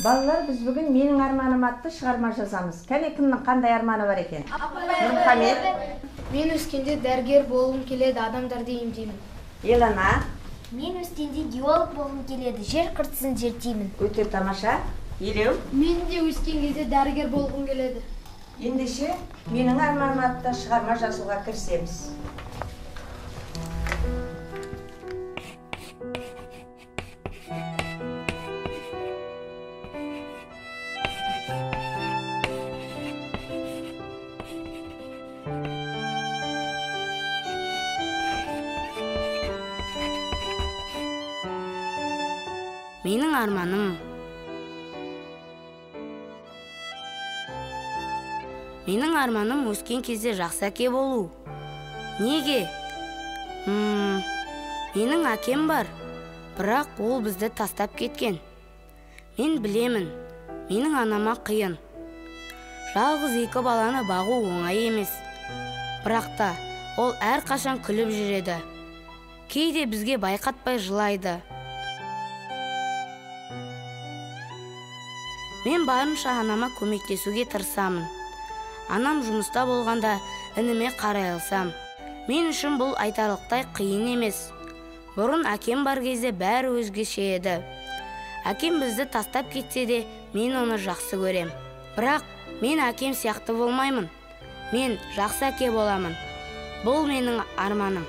Балалар, біз бүгін менің арманым атты шығарма жазамыз. Кәне кімнің қандай арманы бар екен? Нұрмұхамед. Мен өскенде дәрігер болғым келеді, адамдарды емдеймін. Елана. Мен өскенде геолог болғым келеді, жер қыртысын зерттеймін. Өте тамаша. Елеу. Мен де өскен кезде дәрігер болғым келеді. Ендеше менің арманым атты шығарма жазуға кірісеміз. Менің арманым. Менің арманым өскен кезде жақсы әке болу. Неге? Менің әкем бар, бірақ ол бізді тастап кеткен. Мен білемін, менің анама қиын. Жалғыз екі баланы бағу оңай емес. Бірақ та ол әрқашан күліп жүреді. Кейде бізге байқатпай жылайды. Мен барынша анама көмектесуге тырысамын. Анам жұмыста болғанда ініме қарай алсам. Мен үшін бұл айтарлықтай қиын емес. Бұрын әкем бар кезде бәрі өзгеше еді. Әкем бізді тастап кетсе де, мен оны жақсы көрем. Бірақ мен әкем сияқты болмаймын. Мен жақсы әке боламын. Бұл менің арманым.